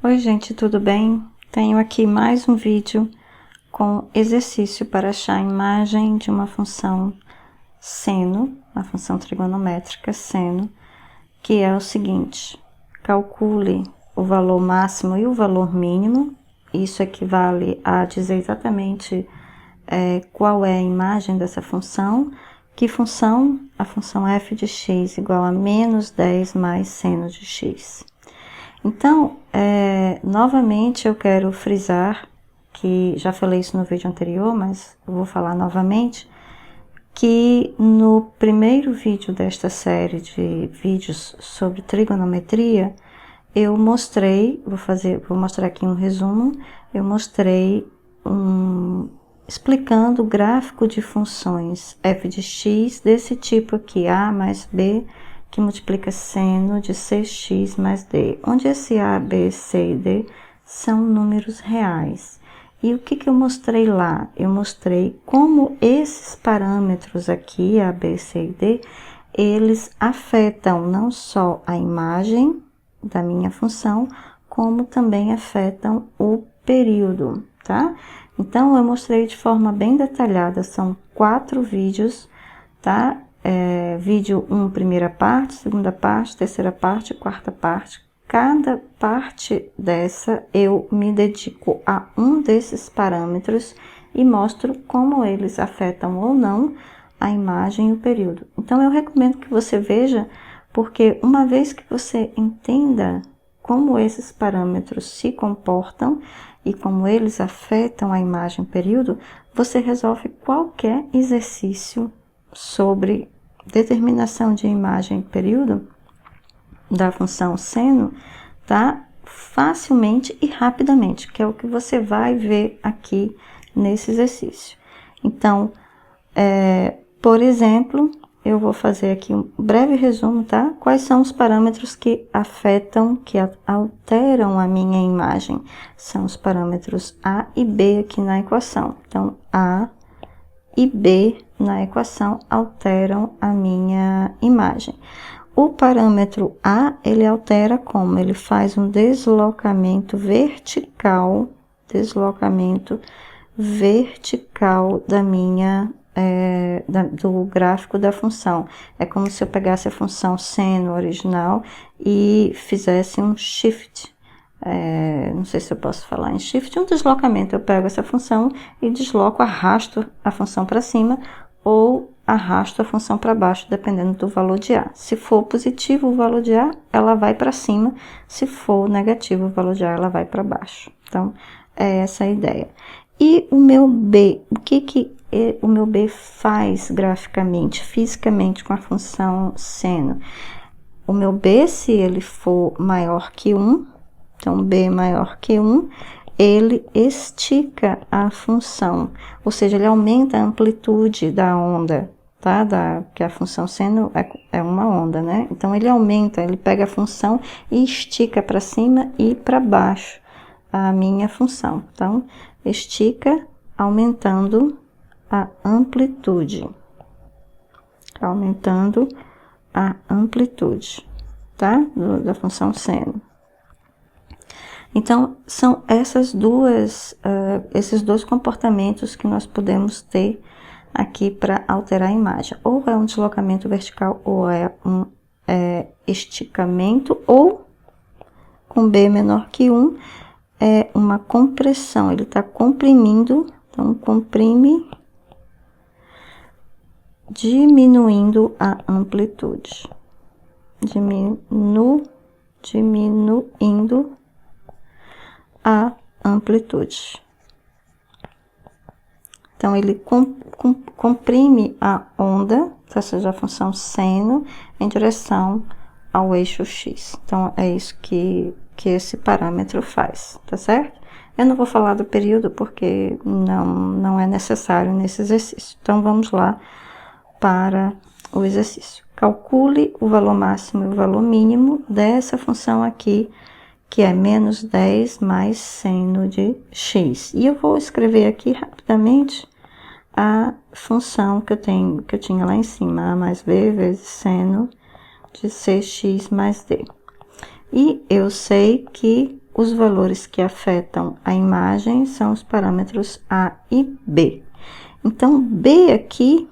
Oi gente, tudo bem? Tenho aqui mais um vídeo com exercício para achar a imagem de uma função seno, uma função trigonométrica seno, que é o seguinte: calcule o valor máximo e o valor mínimo. Isso equivale a dizer exatamente qual é a imagem dessa função. Que função? A função f de x igual a menos 10 mais seno de x. Então, novamente eu quero frisar, que já falei isso no vídeo anterior, mas eu vou falar novamente, que no primeiro vídeo desta série de vídeos sobre trigonometria, eu mostrei, vou mostrar aqui um resumo, eu mostrei explicando o gráfico de funções f de x desse tipo aqui, a mais b, que multiplica seno de cx mais d, onde esse a, b, c e d são números reais. E o que eu mostrei lá? Eu mostrei como esses parâmetros aqui, a, b, c e d, eles afetam não só a imagem da minha função, como também afetam o período, tá? Então, eu mostrei de forma bem detalhada, são 4 vídeos, tá? Vídeo 1, primeira parte, segunda parte, terceira parte, quarta parte. Cada parte dessa eu me dedico a um desses parâmetros e mostro como eles afetam ou não a imagem e o período. Então, eu recomendo que você veja, porque uma vez que você entenda como esses parâmetros se comportam e como eles afetam a imagem e o período, você resolve qualquer exercício sobre determinação de imagem e período da função seno, tá? Facilmente e rapidamente, que é o que você vai ver aqui nesse exercício. Então, por exemplo, eu vou fazer aqui um breve resumo, tá? Quais são os parâmetros que afetam, que alteram a minha imagem? São os parâmetros A e B aqui na equação. Então, A e B na equação alteram a minha imagem. O parâmetro A, ele altera como? Ele faz um deslocamento vertical da minha do gráfico da função. É como se eu pegasse a função seno original e fizesse um shift. Não sei se eu posso falar em shift, um deslocamento. Eu pego essa função e desloco, arrasto a função para cima ou arrasto a função para baixo, dependendo do valor de A. Se for positivo o valor de A, ela vai para cima. Se for negativo o valor de A, ela vai para baixo. Então, é essa a ideia. E o meu B, o que o meu B faz graficamente, fisicamente com a função seno? O meu B, se ele for maior que 1, então B maior que 1, ele estica a função, ou seja, ele aumenta a amplitude da onda, tá? Que a função seno é uma onda, né? Então, ele aumenta, ele pega a função e estica para cima e para baixo a minha função. Então, estica aumentando a amplitude. Aumentando a amplitude, tá? Da função seno. Então, são esses dois comportamentos que nós podemos ter aqui para alterar a imagem. Ou é um deslocamento vertical, ou é um esticamento, ou com B menor que 1, é uma compressão. Ele está comprimindo, então comprime, diminuindo a amplitude. Diminuindo a amplitude. Então, ele comprime a onda, ou seja, a função seno, em direção ao eixo x. Então, é isso que esse parâmetro faz, tá certo? Eu não vou falar do período, porque não é necessário nesse exercício. Então, vamos lá para o exercício. Calcule o valor máximo e o valor mínimo dessa função aqui, que é menos 10 mais seno de x. E eu vou escrever aqui rapidamente a função que eu tinha lá em cima, a mais b vezes seno de cx mais d. E eu sei que os valores que afetam a imagem são os parâmetros A e B. Então, B aqui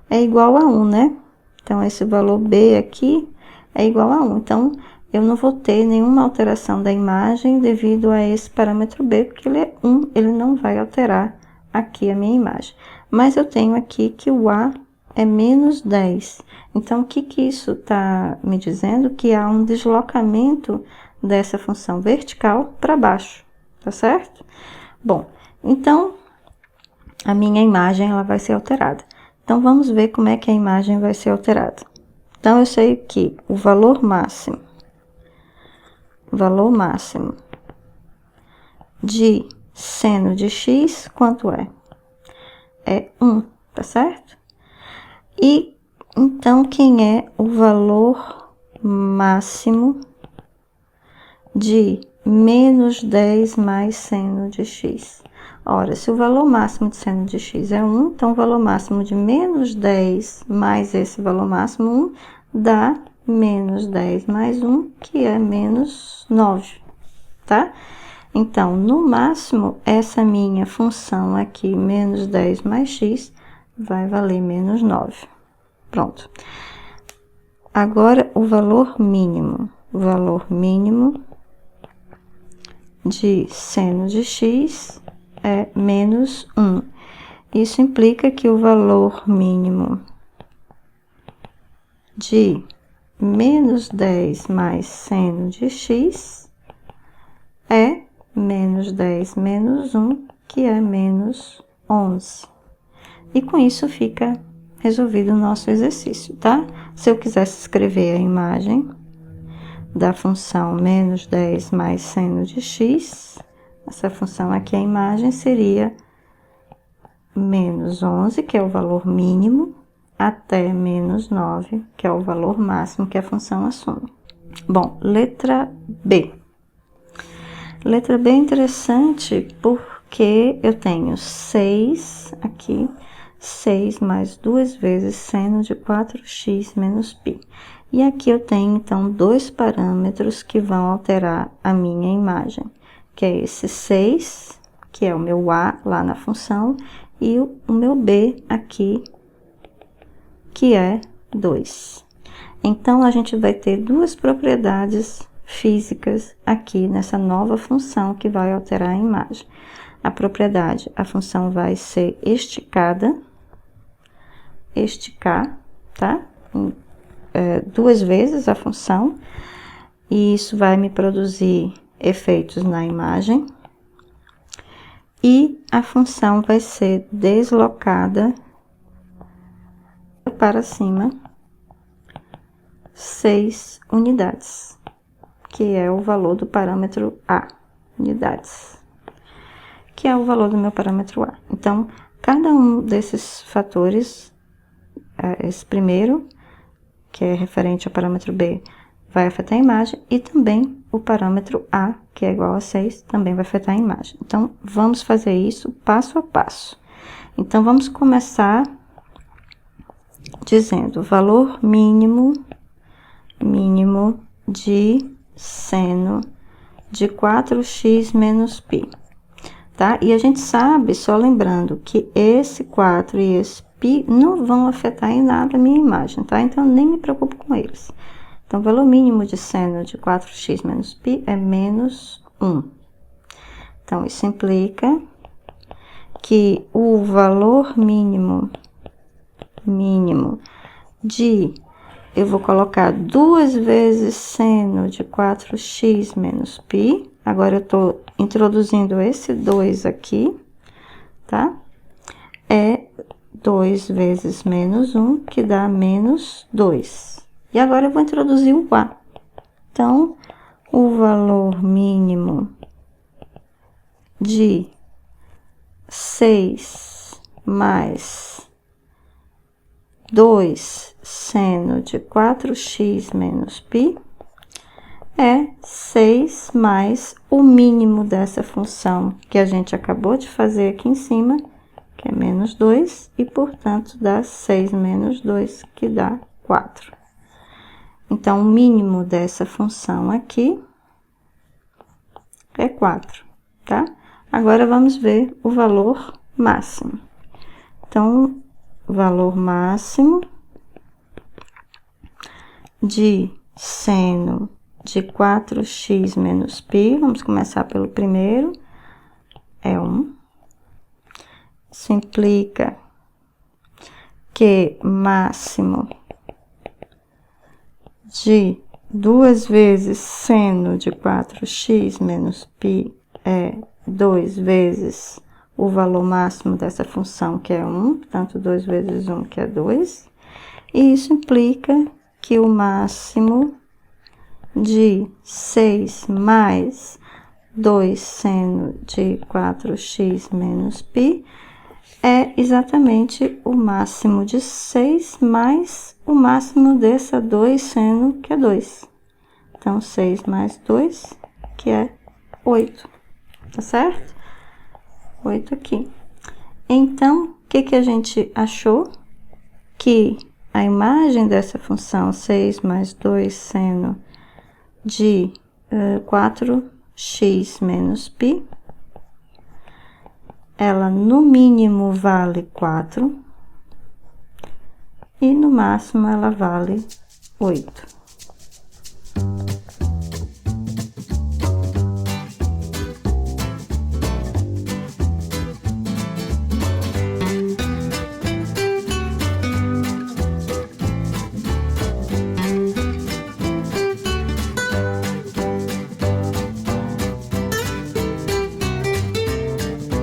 é igual a 1, né? Então, esse valor B aqui é igual a 1. Então, eu não vou ter nenhuma alteração da imagem devido a esse parâmetro B, porque ele é 1, ele não vai alterar aqui a minha imagem. Mas eu tenho aqui que o A é menos 10. Então, o que que isso está me dizendo? Que há um deslocamento dessa função vertical para baixo, tá certo? Bom, então, a minha imagem ela vai ser alterada. Então, vamos ver como é que a imagem vai ser alterada. Então, eu sei que o valor máximo de seno de x, quanto é? É 1, tá certo? E, então, quem é o valor máximo de menos 10 mais seno de x? Ora, se o valor máximo de seno de x é 1, então o valor máximo de menos 10 mais esse valor máximo 1 dá menos 10 mais 1, que é menos 9, tá? Então, no máximo, essa minha função aqui, menos 10 mais x, vai valer menos 9. Pronto. Agora, o valor mínimo. O valor mínimo de seno de x é menos 1. Isso implica que o valor mínimo de menos 10 mais seno de x é menos 10 menos 1, que é menos 11. E com isso fica resolvido o nosso exercício, tá? Se eu quisesse escrever a imagem da função menos 10 mais seno de x, essa função aqui, a imagem, seria menos 11, que é o valor mínimo, até menos 9, que é o valor máximo que a função assume. Bom, letra B. Letra B é interessante porque eu tenho 6 aqui, 6 mais 2 vezes seno de 4x menos π. E aqui eu tenho, então, dois parâmetros que vão alterar a minha imagem, que é esse 6, que é o meu A lá na função, e o meu B aqui, que é 2. Então, a gente vai ter duas propriedades físicas aqui nessa nova função que vai alterar a imagem. A propriedade, a função vai ser esticada, esticar, tá? Duas vezes a função, e isso vai me produzir efeitos na imagem. E a função vai ser deslocada para cima 6 unidades, que é o valor do parâmetro A, unidades, que é o valor do meu parâmetro A. Então, cada um desses fatores, esse primeiro, que é referente ao parâmetro B, vai afetar a imagem, e também o parâmetro A, que é igual a 6, também vai afetar a imagem. Então, vamos fazer isso passo a passo. Então, vamos começar dizendo valor mínimo de seno de 4x menos π, tá? E a gente sabe, só lembrando, que esse 4 e esse π não vão afetar em nada a minha imagem, tá? Então, nem me preocupo com eles. Então, o valor mínimo de seno de 4x menos π é menos 1. Então, isso implica que o valor mínimo de... Eu vou colocar 2 vezes seno de 4x menos π. Agora, eu tô introduzindo esse 2 aqui, tá? É 2 vezes menos 1, que dá menos 2. E agora, eu vou introduzir o A. Então, o valor mínimo de 6 mais 2 seno de 4x menos π é 6 mais o mínimo dessa função que a gente acabou de fazer aqui em cima, que é menos 2, e, portanto, dá 6 menos 2, que dá 4. Então, o mínimo dessa função aqui é 4, tá? Agora, vamos ver o valor máximo. Então, o valor máximo de seno de 4x menos π, vamos começar pelo primeiro, é 1. Isso implica que máximo de 2 vezes seno de 4x menos π é 2 vezes o valor máximo dessa função, que é 1, portanto, 2 vezes 1, que é 2. E isso implica que o máximo de 6 mais 2 seno de 4x menos π é exatamente o máximo de 6 mais o máximo dessa 2 seno, que é 2. Então, 6 mais 2, que é 8, tá certo? 8 aqui. Então, o que a gente achou? Que a imagem dessa função 6 mais 2 seno de 4x menos π, ela no mínimo vale 4 e no máximo ela vale 8.